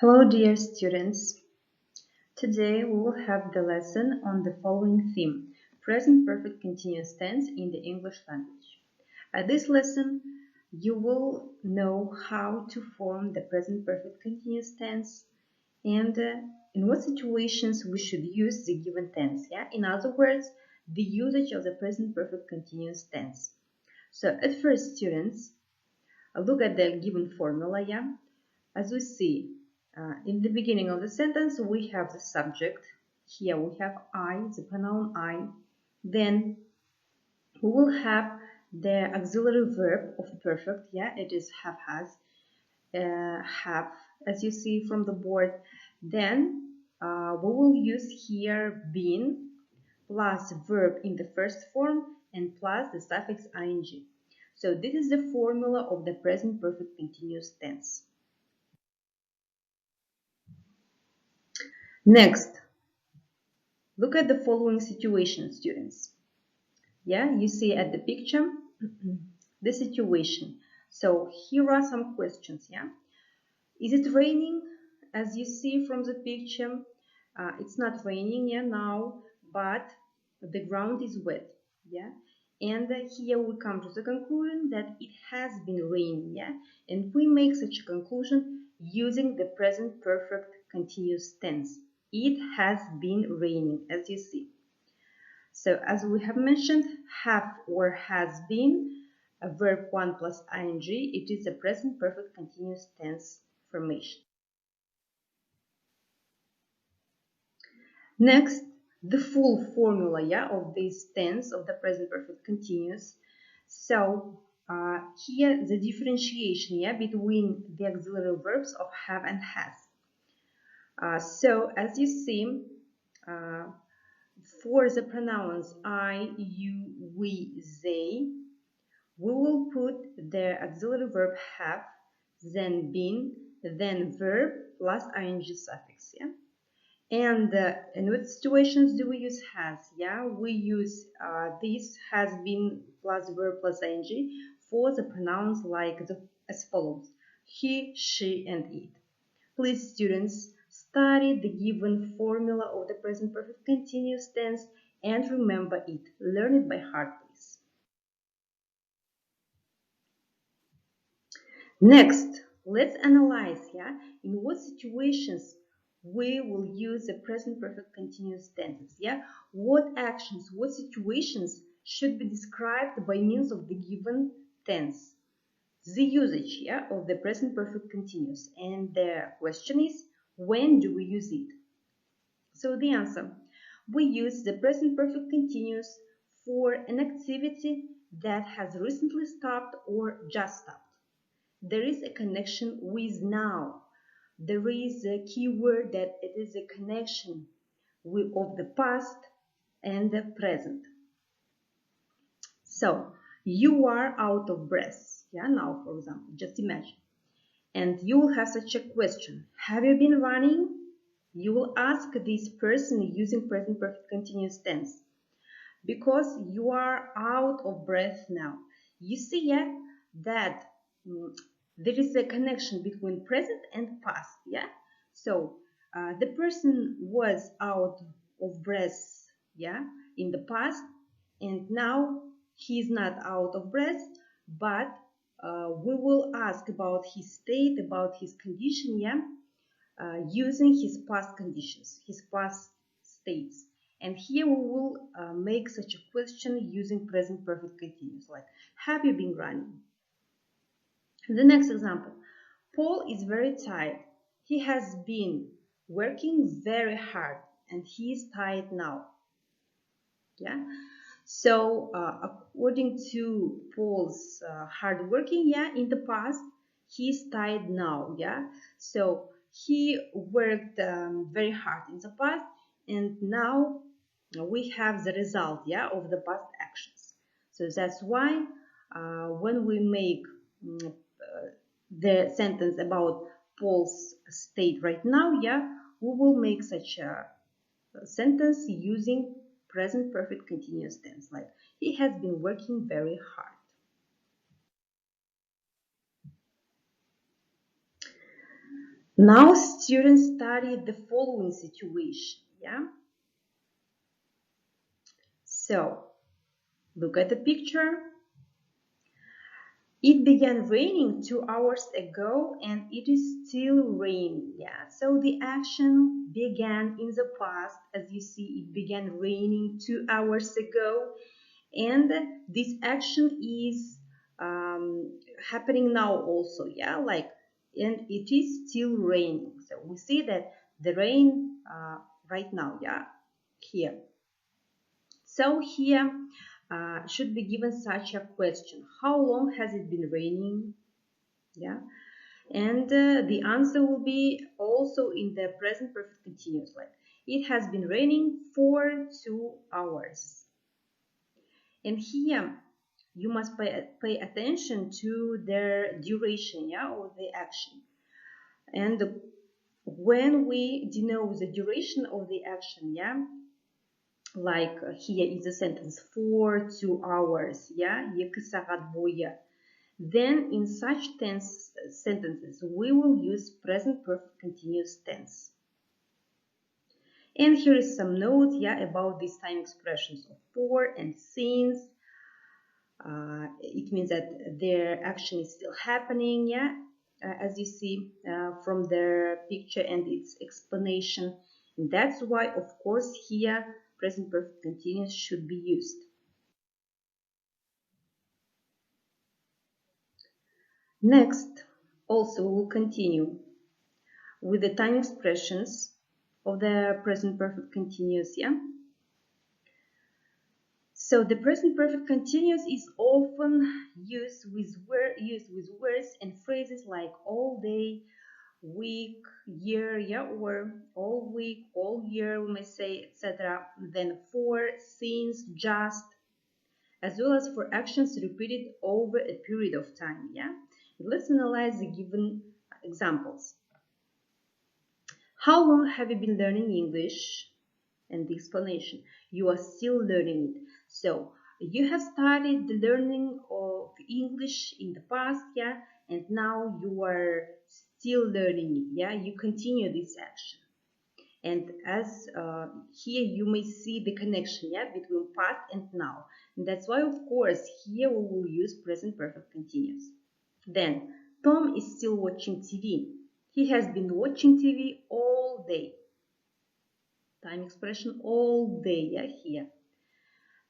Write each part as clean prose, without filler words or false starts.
Hello dear students, today we will have the lesson on the following theme, present perfect continuous tense in the English language. At this lesson you will know how to form the present perfect continuous tense and in what situations we should use the given tense. In other words, the usage of the present perfect continuous tense. So at first, students, look at the given formula. As we see, in the beginning of the sentence, we have the subject. Here we have I, the pronoun I. Then we will have the auxiliary verb of the perfect. It is have, has, have, as you see from the board. Then we will use here been plus verb in the first form and plus the suffix ing. So this is the formula of the present perfect continuous tense. Next, look at the following situation, students. You see at the picture the situation. So here are some questions. Is it raining? As you see from the picture, it's not raining now, but the ground is wet. And here we come to the conclusion that it has been raining. And we make such a conclusion using the present perfect continuous tense. It has been raining, as you see. So as we have mentioned, have or has been a verb 1 plus ing. It is a present perfect continuous tense formation. Next, the full formula of this tense of the present perfect continuous. So here the differentiation between the auxiliary verbs of have and has. So as you see, for the pronouns I, you, we, they, we will put the auxiliary verb have, then been, then verb plus ing suffix. And in what situations do we use has? We use this has been plus verb plus ing for the pronouns as follows: he, she, and it. Please, students, study the given formula of the present perfect continuous tense and remember it. Learn it by heart, please. Next, let's analyze in what situations we will use the present perfect continuous tenses. What actions, what situations should be described by means of the given tense? The usage of the present perfect continuous. And the question is, when do we use it? So the answer, we use the present perfect continuous for an activity that has recently stopped or just stopped. There is a connection with now. There is a keyword that it is a connection of the past and the present. So you are out of breath. Now, for example, just imagine. And you will have such a question. Have you been running? You will ask this person using present perfect continuous tense because you are out of breath now. You see that there is a connection between present and past. So the person was out of breath in the past, and now he is not out of breath, but we will ask about his state, about his condition, using his past conditions, his past states. And here we will make such a question using present perfect continuous, like, have you been running? The next example, Paul is very tired. He has been working very hard and he is tired now. So according to Paul's hard working, in the past, he is tired now. So he worked very hard in the past, and now we have the result of the past actions. So that's why when we make the sentence about Paul's state right now, we will make such a sentence using present perfect continuous tense, like he has been working very hard. Now students study the following situation, yeah? So, look at the picture. It began raining 2 hours ago and it is still raining, yeah? So the action began in the past. As you see, it began raining 2 hours ago, and this action is happening now also, yeah? And it is still raining. So we see that the rain right now, yeah, here. So here should be given such a question: how long has it been raining? Yeah, and the answer will be also in the present perfect continuous, like it has been raining for 2 hours. And here you must pay attention to their duration, yeah, or the action. And when we denote the duration of the action, yeah, like here is the sentence for 2 hours, yeah, 2 saat boyu. Then in such sentences we will use present perfect continuous tense. And here is some note, yeah, about these time expressions of for and since. It means that their action is still happening, yeah, as you see from their picture and its explanation. And that's why, of course, here present perfect continuous should be used. Next, also we will continue with the time expressions of the present perfect continuous, yeah. So the present perfect continuous is often used with words and phrases like all day, week, year, yeah, or all week, all year, we may say, etc. Then for, since, just, as well as for actions repeated over a period of time, yeah. Let's analyze the given examples. How long have you been learning English? And the explanation: you are still learning it. So you have started the learning of English in the past, yeah, and now you are still learning it, yeah. You continue this action, and as here you may see the connection, yeah, between past and now, and that's why, of course, here we will use present perfect continuous. Then Tom is still watching TV. He has been watching TV all day. Time expression all day, yeah, here.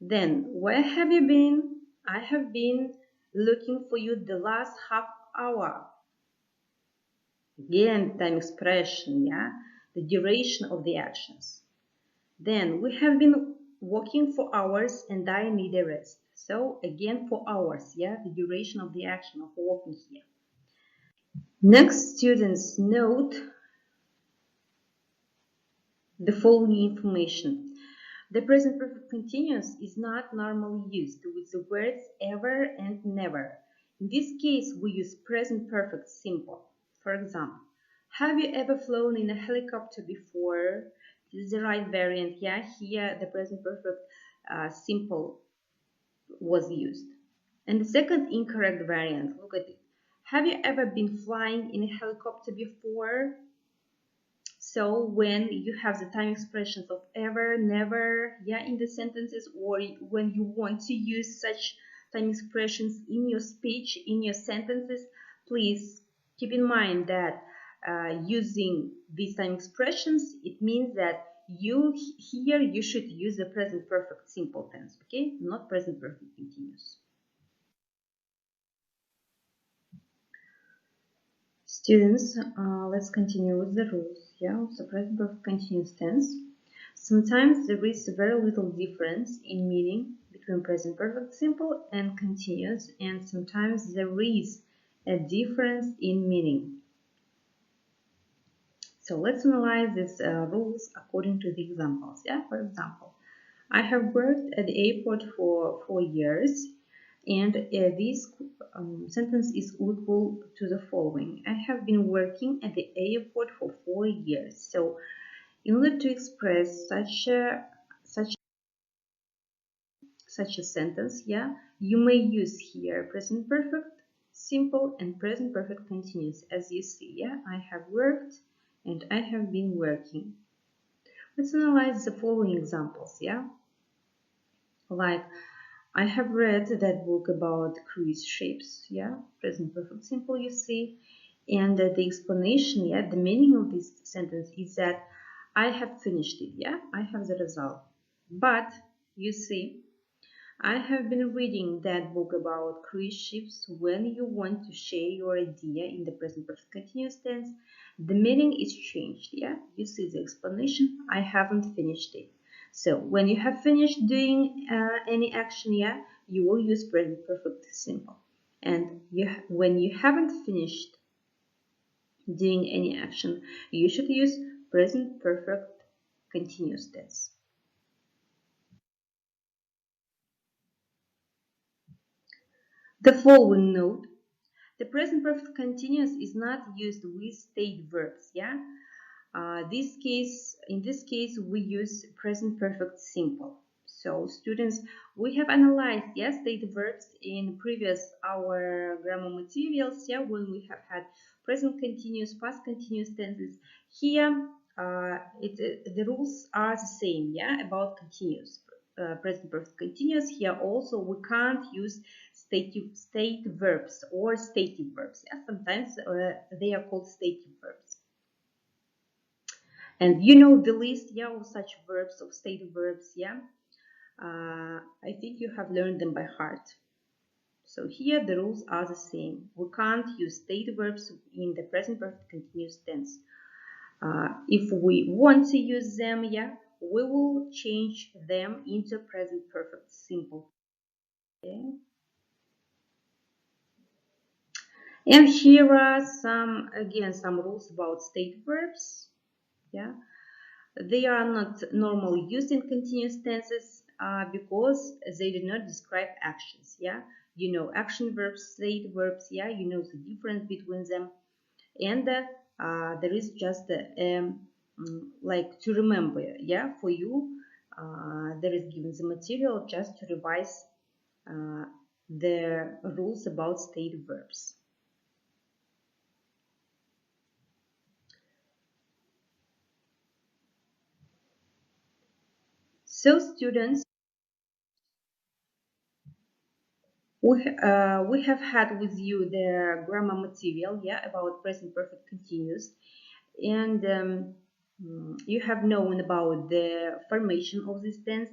Then, where have you been? I have been looking for you the last half hour. Again, time expression, yeah, the duration of the actions. Then, we have been walking for hours and I need a rest. So, again, for hours, yeah, the duration of the action of walking here. Next, students, note the following information. The present perfect continuous is not normally used with the words ever and never. In this case, we use present perfect simple. For example, have you ever flown in a helicopter before? This is the right variant. Yeah, here the present perfect simple was used. And the second incorrect variant, look at it. Have you ever been flying in a helicopter before? So when you have the time expressions of ever, never, yeah, in the sentences, or when you want to use such time expressions in your speech, in your sentences, please keep in mind that using these time expressions, it means that you should use the present perfect simple tense, okay, not present perfect continuous. Students, let's continue with the rules, yeah, of the present perfect continuous tense. Sometimes there is very little difference in meaning between present perfect simple and continuous, and sometimes there is a difference in meaning. So let's analyze these rules according to the examples. Yeah, for example, I have worked at the airport for 4 years, and this sentence is equal to the following. I have been working at the airport for 4 years. So in order to express such a sentence, yeah, you may use here present perfect simple and present perfect continuous. As you see, yeah, I have worked and I have been working. Let's analyze the following examples, yeah. Like, I have read that book about cruise ships, yeah, present perfect simple, you see. And the explanation, yeah, the meaning of this sentence is that I have finished it, yeah, I have the result. But, you see, I have been reading that book about cruise ships. When you want to share your idea in the present perfect continuous tense, the meaning is changed, yeah? You see the explanation, I haven't finished it. So when you have finished doing any action, yeah, you will use present perfect simple. And when you haven't finished doing any action, you should use present perfect continuous tense. The following note: the present perfect continuous is not used with state verbs, yeah? In this case, we use present perfect simple. So, students, we have analyzed, yes, state verbs in previous our grammar materials, yeah, when we have had present continuous, past continuous tenses. Here, the rules are the same, yeah, about continuous. Present perfect continuous. Here also we can't use state verbs or stative verbs. Yeah? Sometimes they are called stative verbs. And you know the list, yeah, of such verbs, of stative verbs, yeah. I think you have learned them by heart. So here the rules are the same. We can't use stative verbs in the present perfect continuous tense. If we want to use them, yeah, we will change them into present perfect simple. Okay. And here are some rules about state verbs. Yeah, they are not normally used in continuous tenses because they do not describe actions. Yeah, you know action verbs, state verbs. Yeah, you know the difference between them, and there is just like to remember. Yeah, for you, there is given the material just to revise the rules about state verbs. So, students, we have had with you the grammar material, yeah, about present perfect continuous, and you have known about the formation of this tense,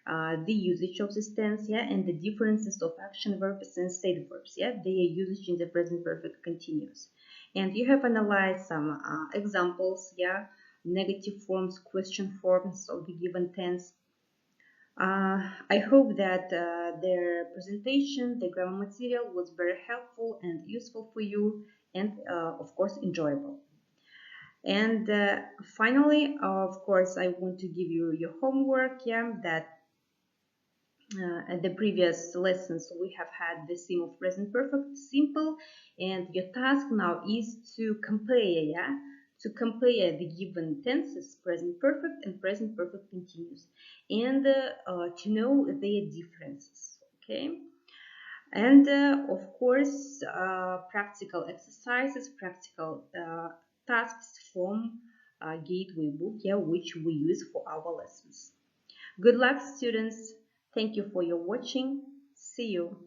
the usage of this tense, yeah, and the differences of action verbs and state verbs, yeah, their usage in the present perfect continuous. And you have analyzed some examples, yeah, negative forms, question forms of the given tense. I hope that their presentation, the grammar material was very helpful and useful for you and of course enjoyable. And finally, of course, I want to give you your homework, yeah, that at the previous lessons we have had the theme of present perfect simple, and your task now is to compare, yeah, to compare the given tenses present perfect and present perfect continuous, and to know their differences. Okay, and of course practical exercises, practical tasks from Gateway book, yeah, which we use for our lessons. Good luck, students. Thank you for your watching. See you.